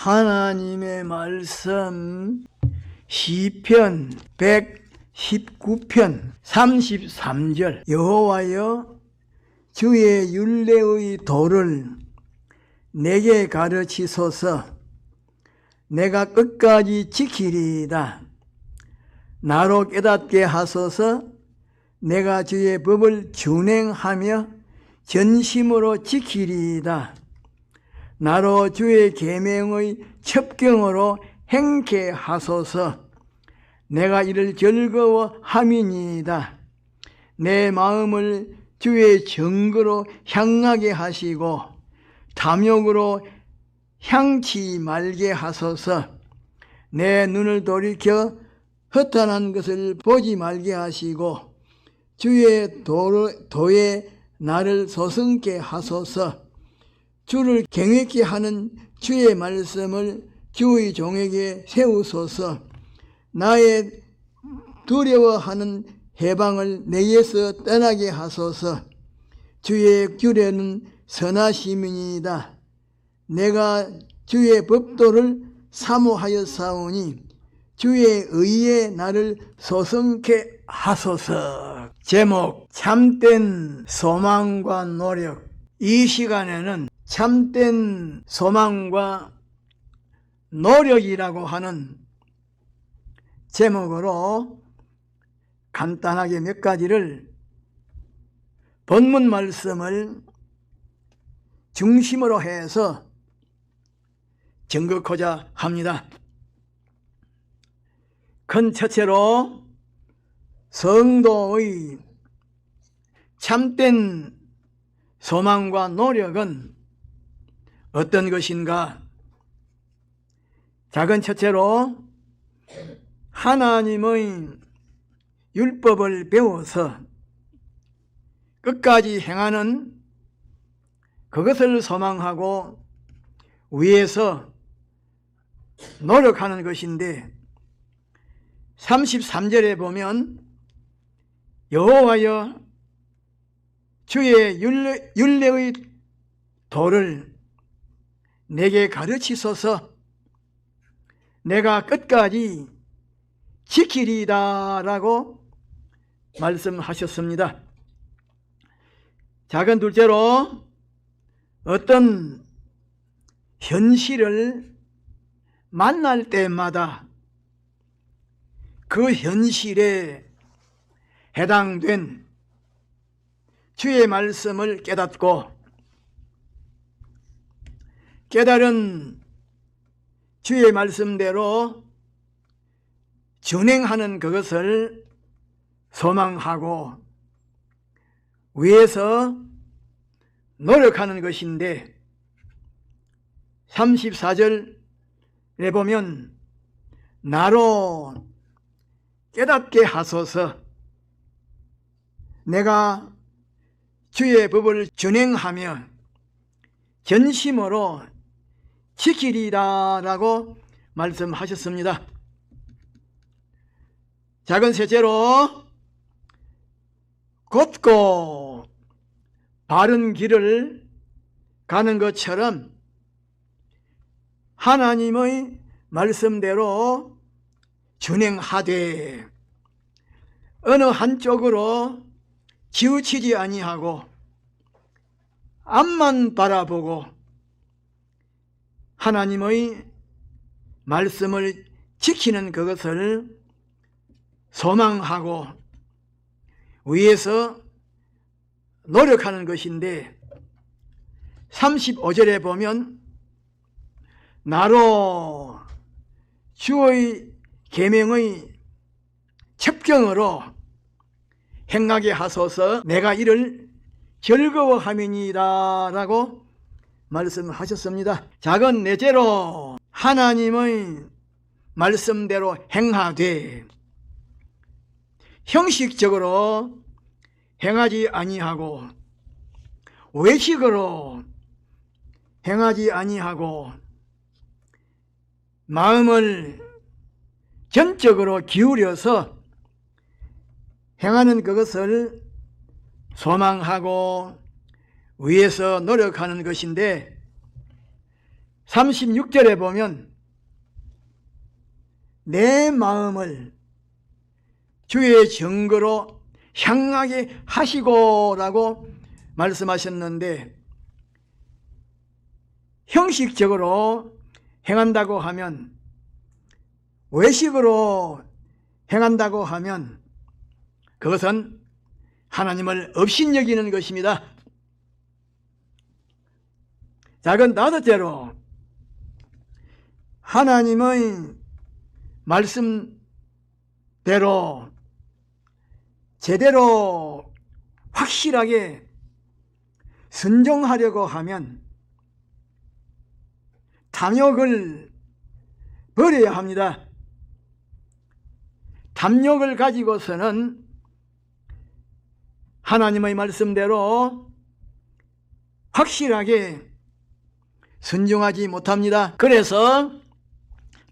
하나님의 말씀 시편 119편 33절 여호와여 주의 율례의 도를 내게 가르치소서. 내가 끝까지 지키리이다. 나로 깨닫게 하소서. 내가 주의 법을 준행하며 전심으로 지키리이다. 나로 주의 계명의 첩경으로 행케 하소서. 내가 이를 즐거워함이니이다. 내 마음을 주의 정거로 향하게 하시고 탐욕으로 향치 말게 하소서. 내 눈을 돌이켜 허탄한 것을 보지 말게 하시고 주의 도에 나를 소성케 하소서. 주를 경외케 하는 주의 말씀을 주의 종에게 세우소서. 나의 두려워하는 해방을 내게서 떠나게 하소서. 주의 규례는 선하심이니이다. 내가 주의 법도를 사모하였사오니 주의 의에 나를 소성케 하소서. 제목 참된 소망과 노력. 이 시간에는 참된 소망과 노력이라고 하는 제목으로 간단하게 몇 가지를 본문 말씀을 중심으로 해서 정극하자 합니다. 큰 첫째로 성도의 참된 소망과 노력은 어떤 것인가? 작은 첫째로 하나님의 율법을 배워서 끝까지 행하는 그것을 소망하고 위해서 노력하는 것인데 33절에 보면 여호와여 주의 율례의 도를 내게 가르치소서. 내가 끝까지 지키리이다 라고 말씀하셨습니다. 작은 둘째로 어떤 현실을 만날 때마다 그 현실에 해당된 주의 말씀을 깨닫고 깨달은 주의 말씀대로 준행하는 그것을 소망하고 위해서 노력하는 것인데 34절에 보면 나로 깨닫게 하소서. 내가 주의 법을 준행하며 전심으로 지키리라 라고 말씀하셨습니다. 작은 셋째로 곧고 바른 길을 가는 것처럼 하나님의 말씀대로 준행하되 어느 한쪽으로 치우치지 아니하고 앞만 바라보고 하나님의 말씀을 지키는 그것을 소망하고 위해서 노력하는 것인데 35절에 보면 나로 주의 계명의 첩경으로 행하게 하소서. 내가 이를 즐거워함이니이다 라고 말씀하셨습니다. 작은 넷째로 하나님의 말씀대로 행하되 형식적으로 행하지 아니하고 외식으로 행하지 아니하고 마음을 전적으로 기울여서 행하는 그것을 소망하고 위해서 노력하는 것인데 36절에 보면 내 마음을 주의 증거로 향하게 하시고라고 말씀하셨는데, 형식적으로 행한다고 하면, 외식으로 행한다고 하면 그것은 하나님을 업신여기는 것입니다. 자, 그건 다섯째로 하나님의 말씀대로 제대로 확실하게 순종하려고 하면 탐욕을 버려야 합니다. 탐욕을 가지고서는 하나님의 말씀대로 확실하게 순종하지 못합니다. 그래서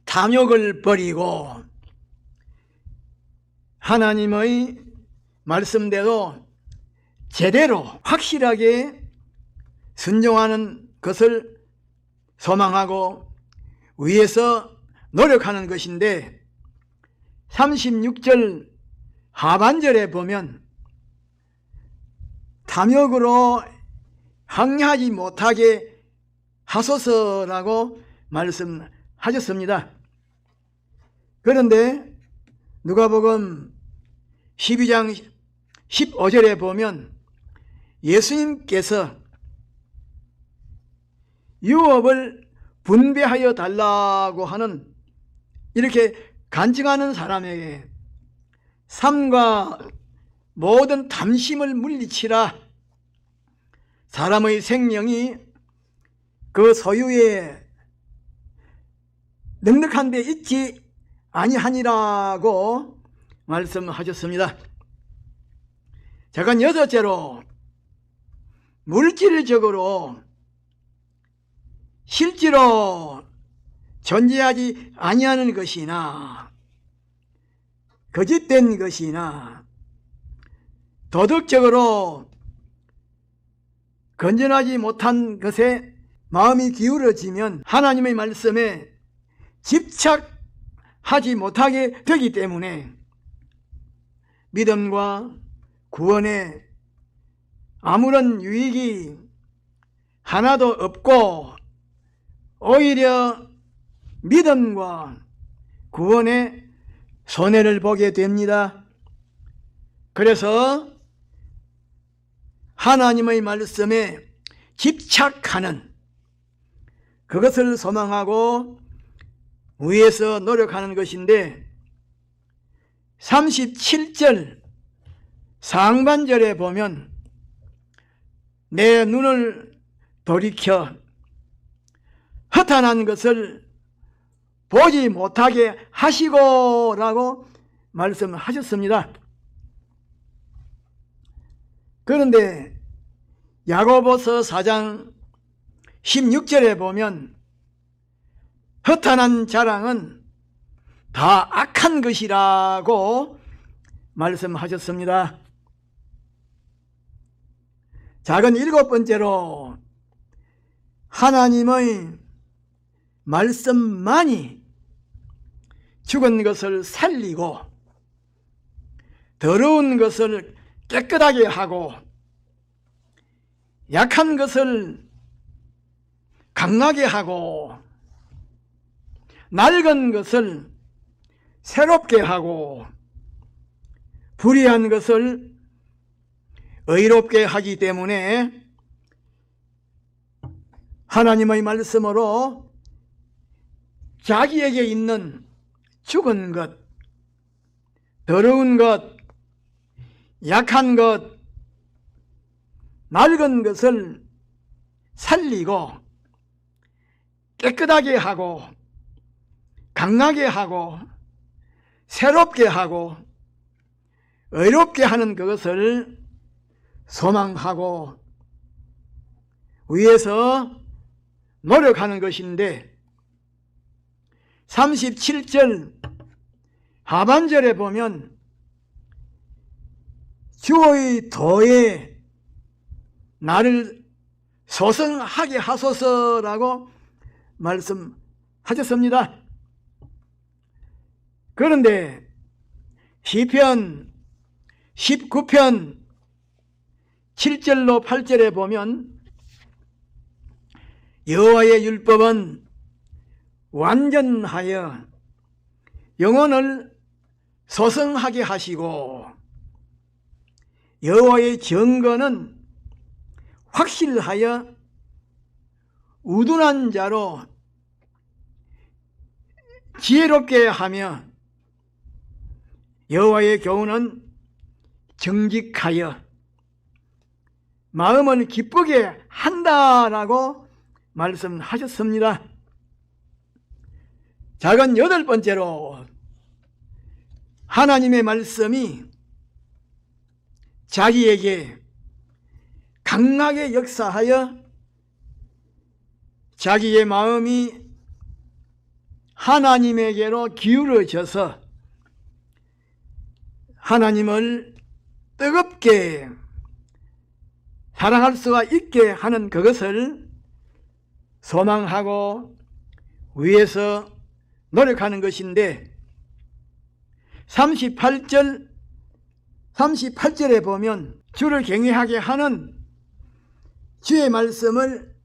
탐욕을 버리고 하나님의 말씀대로 제대로 확실하게 순종하는 것을 소망하고 위해서 노력하는 것인데, 36절 하반절에 보면 탐욕으로 항해하지 못하게 하소서라고 말씀하셨습니다. 그런데 누가복음 12장 15절에 보면 예수님께서 유업을 분배하여 달라고 하는, 이렇게 간증하는 사람에게 삶과 모든 탐심을 물리치라, 사람의 생명이 그 소유에 넉넉한 데 있지 아니하니라고 말씀하셨습니다. 제가 여섯째로 물질적으로 실제로 존재하지 아니하는 것이나 거짓된 것이나 도덕적으로 건전하지 못한 것에 마음이 기울어지면 하나님의 말씀에 집착하지 못하게 되기 때문에 믿음과 구원에 아무런 유익이 하나도 없고 오히려 믿음과 구원에 손해를 보게 됩니다. 그래서 하나님의 말씀에 집착하는, 그것을 소망하고 위해서 노력하는 것인데, 37절 상반절에 보면 내 눈을 돌이켜 허탄한 것을 보지 못하게 하시고라고 말씀하셨습니다. 그런데 야고보서 4장 16절에 보면 허탄한 자랑은 다 악한 것이라고 말씀하셨습니다. 작은 일곱 번째로 하나님의 말씀만이 죽은 것을 살리고 더러운 것을 깨끗하게 하고 약한 것을 강하게 하고 낡은 것을 새롭게 하고 불의한 것을 의롭게 하기 때문에 하나님의 말씀으로 자기에게 있는 죽은 것, 더러운 것, 약한 것, 낡은 것을 살리고 깨끗하게 하고 강하게 하고 새롭게 하고 의롭게 하는 그것을 소망하고 위해서 노력하는 것인데, 37절 하반절에 보면 주의 도에 나를 소성하게 하소서라고 말씀하셨습니다. 그런데 시편 19편 7절로 8절에 보면 여호와의 율법은 완전하여 영혼을 소성하게 하시고 여호와의 증거는 확실하여 우둔한 자로 지혜롭게 하며 여호와의 교훈은 정직하여 마음을 기쁘게 한다라고 말씀하셨습니다. 작은 8번째로 하나님의 말씀이 자기에게 강하게 역사하여 자기의 마음이 하나님에게로 기울어져서 하나님을 뜨겁게 사랑할 수가 있게 하는 그것을 소망하고 위해서 노력하는 것인데 38절에 보면 주를 경외하게 하는 주의 말씀을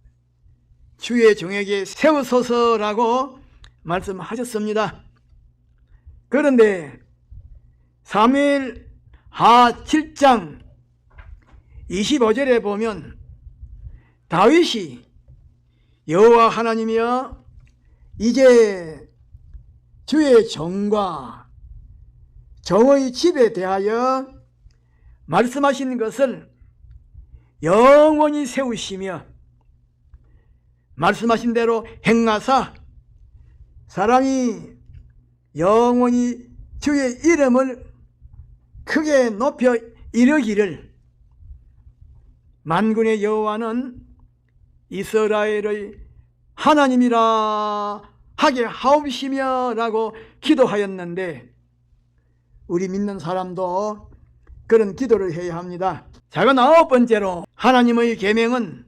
주의 종에게 세우소서라고 말씀하셨습니다. 그런데 사무엘하 7장 25절에 보면 다윗이 여호와 하나님이여 이제 주의 종과 종의 집에 대하여 말씀하신 것을 영원히 세우시며 말씀하신 대로 행하사 사람이 영원히 주의 이름을 크게 높여 이르기를 만군의 여호와는 이스라엘의 하나님이라 하게 하옵시며 라고 기도하였는데 우리 믿는 사람도 그런 기도를 해야 합니다. 작은 9번째로 하나님의 계명은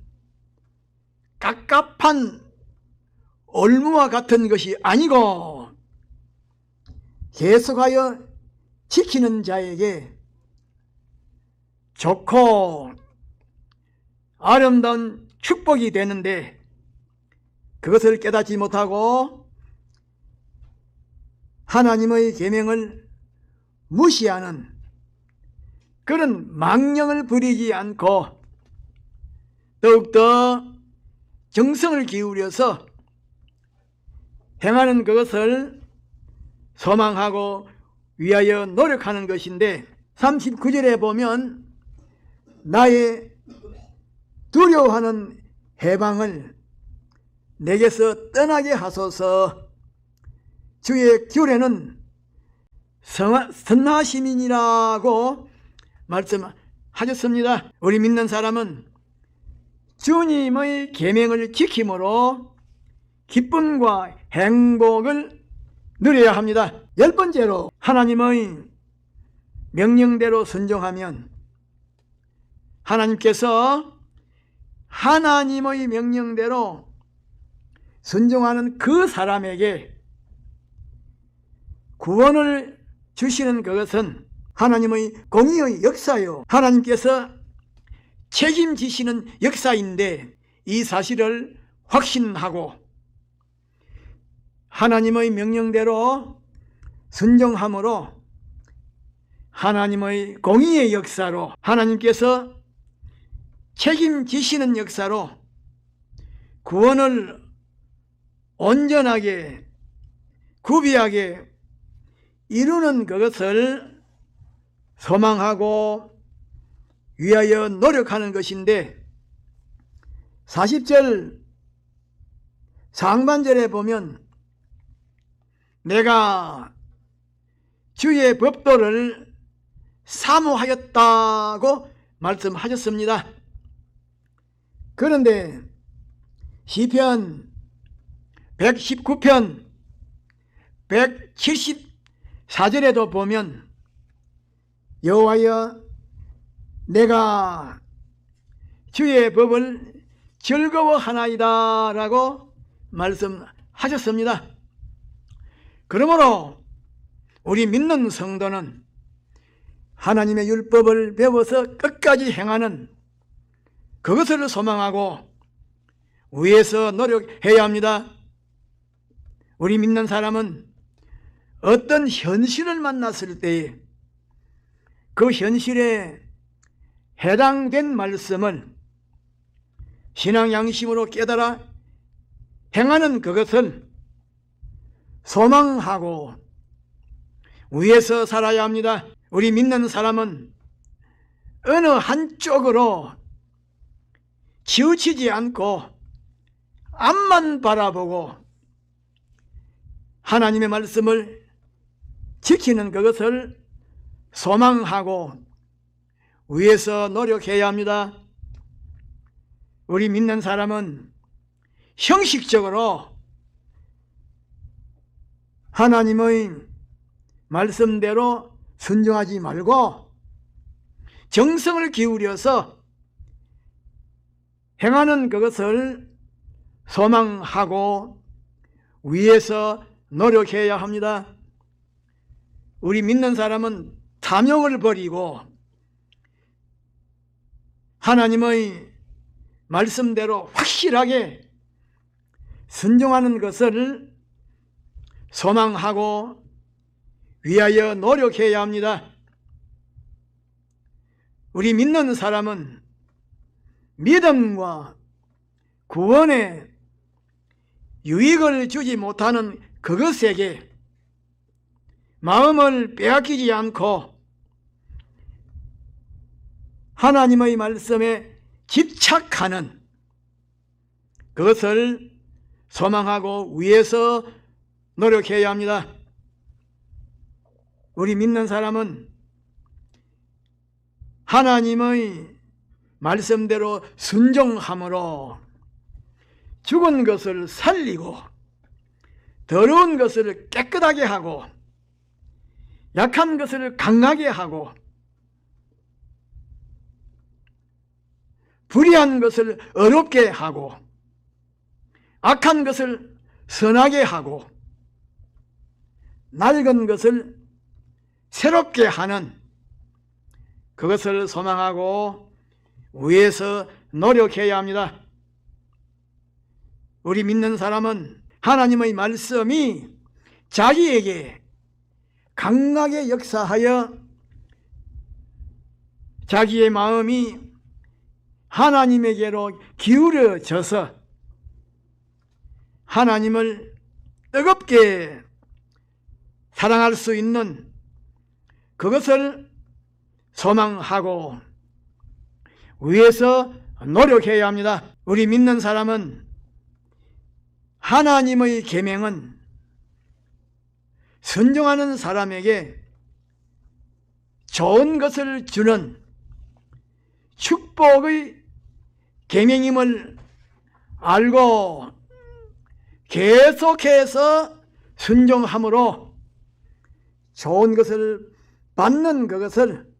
갑갑한 올무와 같은 것이 아니고 계속하여 지키는 자에게 좋고 아름다운 축복이 되는데 그것을 깨닫지 못하고 하나님의 계명을 무시하는 그런 망령을 부리지 않고 더욱더 정성을 기울여서 행하는 그것을 소망하고 위하여 노력하는 것인데 39절에 보면 나의 두려워하는 해방을 내게서 떠나게 하소서 주의 규례는 선하심이니라고 말씀하셨습니다. 우리 믿는 사람은 주님의 계명을 지킴으로 기쁨과 행복을 누려야 합니다. 10번째로 하나님의 명령대로 순종하면 하나님께서 하나님의 명령대로 순종하는 그 사람에게 구원을 주시는 그것은 하나님의 공의의 역사요 하나님께서 책임지시는 역사인데 이 사실을 확신하고 하나님의 명령대로 순종함으로 하나님의 공의의 역사로 하나님께서 책임지시는 역사로 구원을 온전하게 구비하게 이루는 그것을 소망하고 위하여 노력하는 것인데 40절 상반절에 보면 내가 주의 법도를 사모하였다고 말씀하셨습니다. 그런데 시편 119편 174절에도 보면 여호와여 내가 주의 법을 즐거워하나이다 라고 말씀하셨습니다. 그러므로 우리 믿는 성도는 하나님의 율법을 배워서 끝까지 행하는 그것을 소망하고 위해서 노력해야 합니다. 우리 믿는 사람은 어떤 현실을 만났을 때에 그 현실에 해당된 말씀을 신앙 양심으로 깨달아 행하는 그것을 소망하고 위해서 살아야 합니다. 우리 믿는 사람은 어느 한쪽으로 치우치지 않고 앞만 바라보고 하나님의 말씀을 지키는 그것을 소망하고 위해서 노력해야 합니다. 우리 믿는 사람은 형식적으로 하나님의 말씀대로 순종하지 말고 정성을 기울여서 행하는 그것을 소망하고 위해서 노력해야 합니다. 우리 믿는 사람은 탐욕을 버리고 하나님의 말씀대로 확실하게 순종하는 것을 소망하고 위하여 노력해야 합니다. 우리 믿는 사람은 믿음과 구원에 유익을 주지 못하는 그것에게 마음을 빼앗기지 않고 하나님의 말씀에 집착하는 그것을 소망하고 위해서 노력해야 합니다. 우리 믿는 사람은 하나님의 말씀대로 순종함으로 죽은 것을 살리고 더러운 것을 깨끗하게 하고 약한 것을 강하게 하고 불의한 것을 어렵게 하고 악한 것을 선하게 하고 낡은 것을 새롭게 하는 그것을 소망하고 위해서 노력해야 합니다. 우리 믿는 사람은 하나님의 말씀이 자기에게 강하게 역사하여 자기의 마음이 하나님에게로 기울여져서 하나님을 뜨겁게 사랑할 수 있는 그것을 소망하고 위해서 노력해야 합니다. 우리 믿는 사람은 하나님의 계명은 순종하는 사람에게 좋은 것을 주는 축복의 계명임을 알고 계속해서 순종함으로 좋은 것을 받는 그것을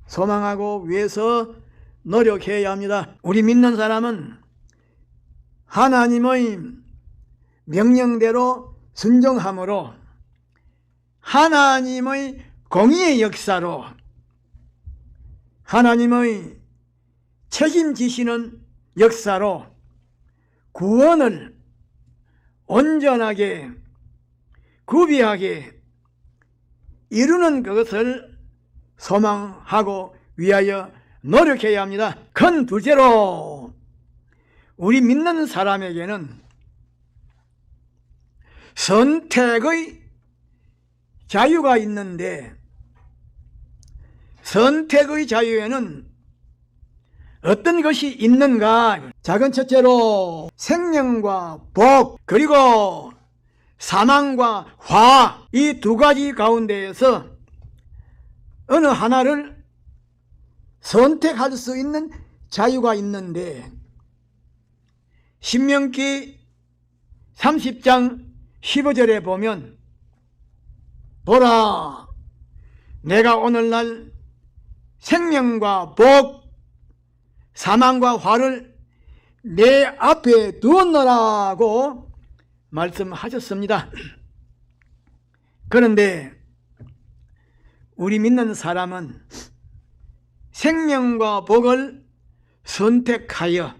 소망하고 위해서 노력해야 합니다. 우리 믿는 사람은 하나님의 명령대로 순종함으로 하나님의 공의의 역사로 하나님의 책임지시는 역사로 구원을 온전하게 구비하게 이루는 그것을 소망하고 위하여 노력해야 합니다. 큰 둘째로 우리 믿는 사람에게는 선택의 자유가 있는데 선택의 자유에는 어떤 것이 있는가? 작은 첫째로 생명과 복 그리고 사망과 화 이 두 가지 가운데에서 어느 하나를 선택할 수 있는 자유가 있는데 신명기 30장 15절에 보면 보라 내가 오늘날 생명과 복 사망과 화를 내 앞에 두었노라고 말씀하셨습니다. 그런데 우리 믿는 사람은 생명과 복을 선택하여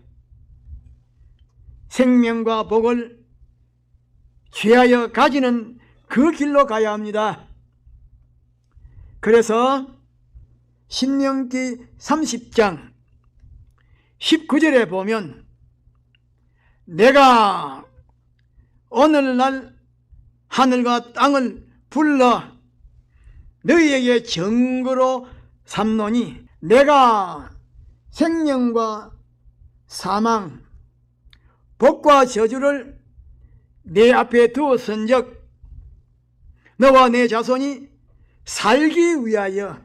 생명과 복을 취하여 가지는 그 길로 가야 합니다. 그래서 신명기 30장 19절에 보면 내가 오늘날 하늘과 땅을 불러 너희에게 증거로 삼노니 내가 생명과 사망, 복과 저주를 내 앞에 두었은즉 너와 내 자손이 살기 위하여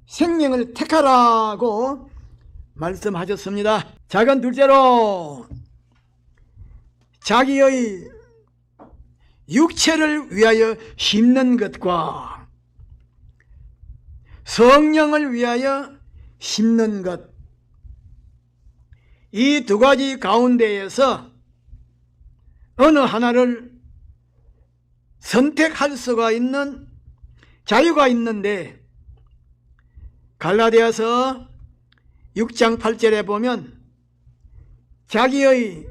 생명을 택하라고 말씀하셨습니다. 작은 둘째로 자기의 육체를 위하여 심는 것과 성령을 위하여 심는 것, 이 두 가지 가운데에서 어느 하나를 선택할 수가 있는 자유가 있는데, 갈라디아서 6장 8절에 보면 자기의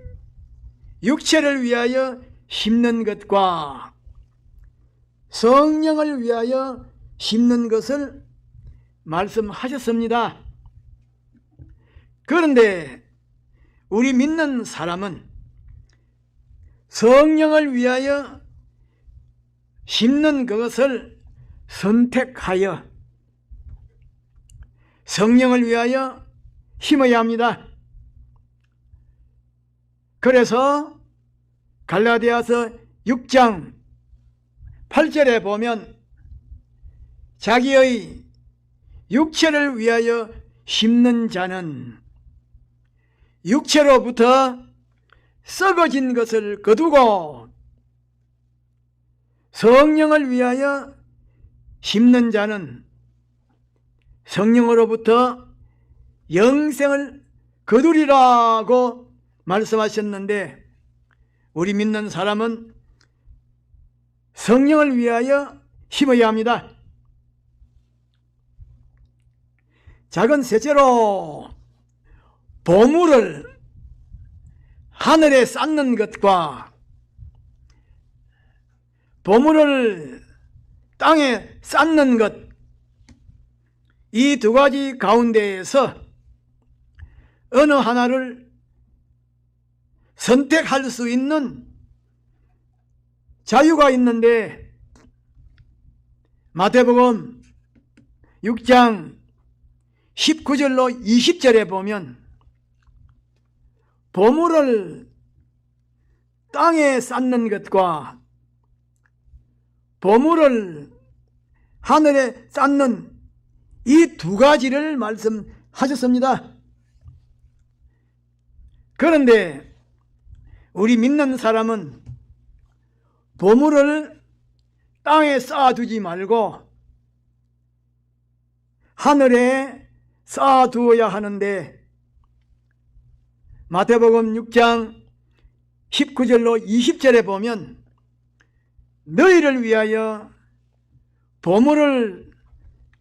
육체를 위하여 심는 것과 성령을 위하여 심는 것을 말씀하셨습니다. 그런데 우리 믿는 사람은 성령을 위하여 심는 그것을 선택하여 성령을 위하여 심어야 합니다. 그래서 갈라디아서 6장 8절에 보면 자기의 육체를 위하여 심는 자는 육체로부터 썩어진 것을 거두고 성령을 위하여 심는 자는 성령으로부터 영생을 거두리라고 말씀하셨는데, 우리 믿는 사람은 성령을 위하여 심어야 합니다. 작은 셋째로 보물을 하늘에 쌓는 것과 보물을 땅에 쌓는 것, 이 두 가지 가운데에서 어느 하나를 선택할 수 있는 자유가 있는데, 마태복음 6장 19절로 20절에 보면 보물을 땅에 쌓는 것과 보물을 하늘에 쌓는 이 두 가지를 말씀하셨습니다. 그런데 우리 믿는 사람은 보물을 땅에 쌓아두지 말고 하늘에 쌓아두어야 하는데, 마태복음 6장 19절로 20절에 보면 너희를 위하여 보물을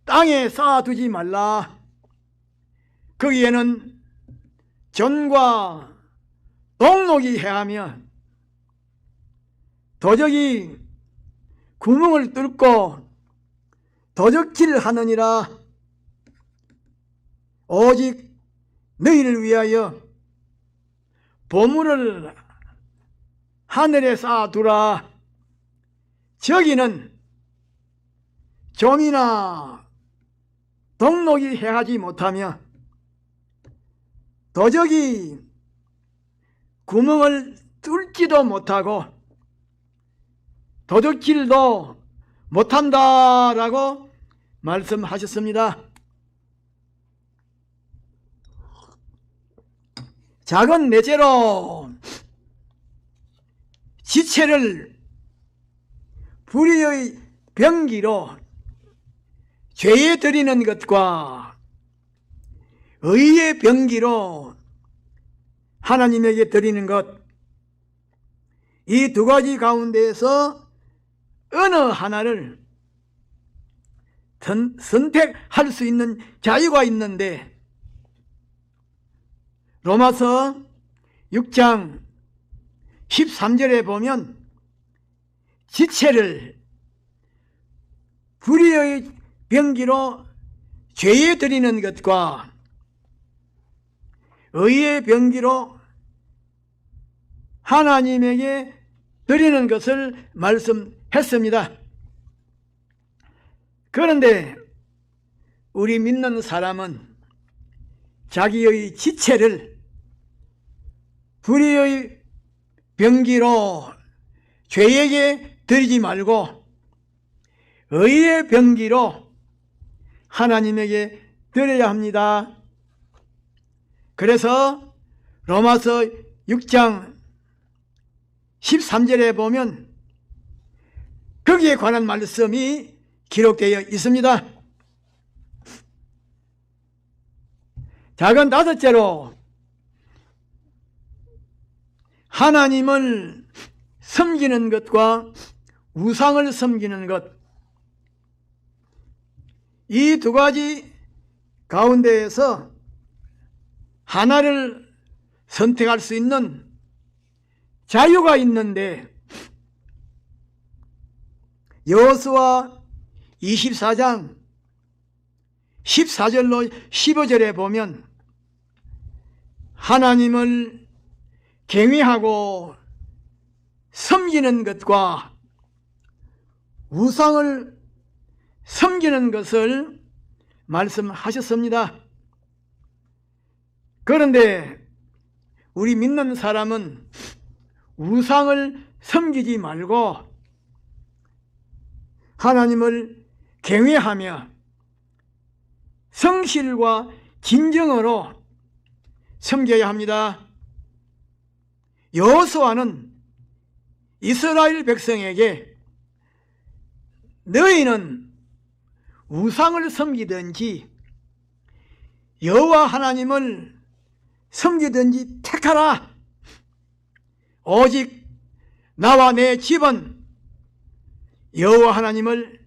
땅에 쌓아두지 말라. 거기에는 전과 동록이 해하며 도적이 구멍을 뚫고 도적질을 하느니라. 오직 너희를 위하여 보물을 하늘에 쌓아두라. 저기는 좀이나 동록이 해하지 못하며 도적이 구멍을 뚫지도 못하고 도적질도 못한다라고 말씀하셨습니다. 작은 넷째로 지체를 불의의 병기로 죄에 드리는 것과 의의 병기로 하나님에게 드리는 것, 이 두 가지 가운데에서 어느 하나를 선택할 수 있는 자유가 있는데, 로마서 6장 13절에 보면 지체를 불의의 병기로 죄에 드리는 것과 의의 병기로 하나님에게 드리는 것을 말씀했습니다. 그런데 우리 믿는 사람은 자기의 지체를 불의의 병기로 죄에게 드리지 말고 의의 병기로 하나님에게 드려야 합니다. 그래서 로마서 6장 13절에 보면 거기에 관한 말씀이 기록되어 있습니다. 작은 다섯째로 하나님을 섬기는 것과 우상을 섬기는 것, 이 두 가지 가운데에서 하나를 선택할 수 있는 자유가 있는데, 여호수아 24장 14절로 15절에 보면 하나님을 경외하고 섬기는 것과 우상을 섬기는 것을 말씀하셨습니다. 그런데 우리 믿는 사람은 우상을 섬기지 말고 하나님을 경외하며 성실과 진정으로 섬겨야 합니다. 여호수아는 이스라엘 백성에게 너희는 우상을 섬기든지 여호와 하나님을 섬기든지 택하라. 오직 나와 내 집은 여호와 하나님을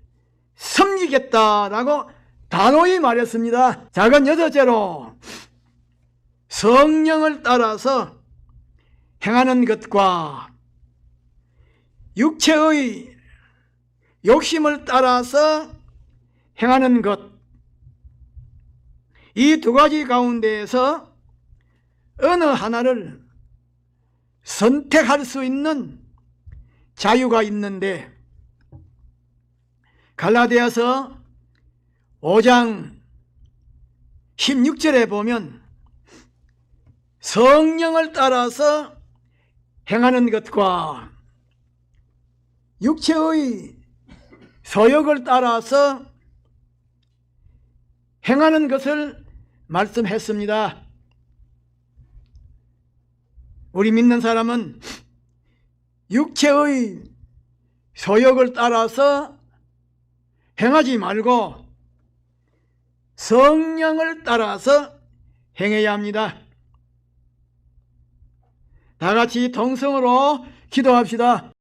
섬기겠다라고 단호히 말했습니다. 작은 여섯째로 성령을 따라서 행하는 것과 육체의 욕심을 따라서 행하는 것, 이 두 가지 가운데에서 어느 하나를 선택할 수 있는 자유가 있는데, 갈라디아서 5장 16절에 보면 성령을 따라서 행하는 것과 육체의 소욕을 따라서 행하는 것을 말씀했습니다. 우리 믿는 사람은 육체의 소욕을 따라서 행하지 말고 성령을 따라서 행해야 합니다. 다 같이 동성으로 기도합시다.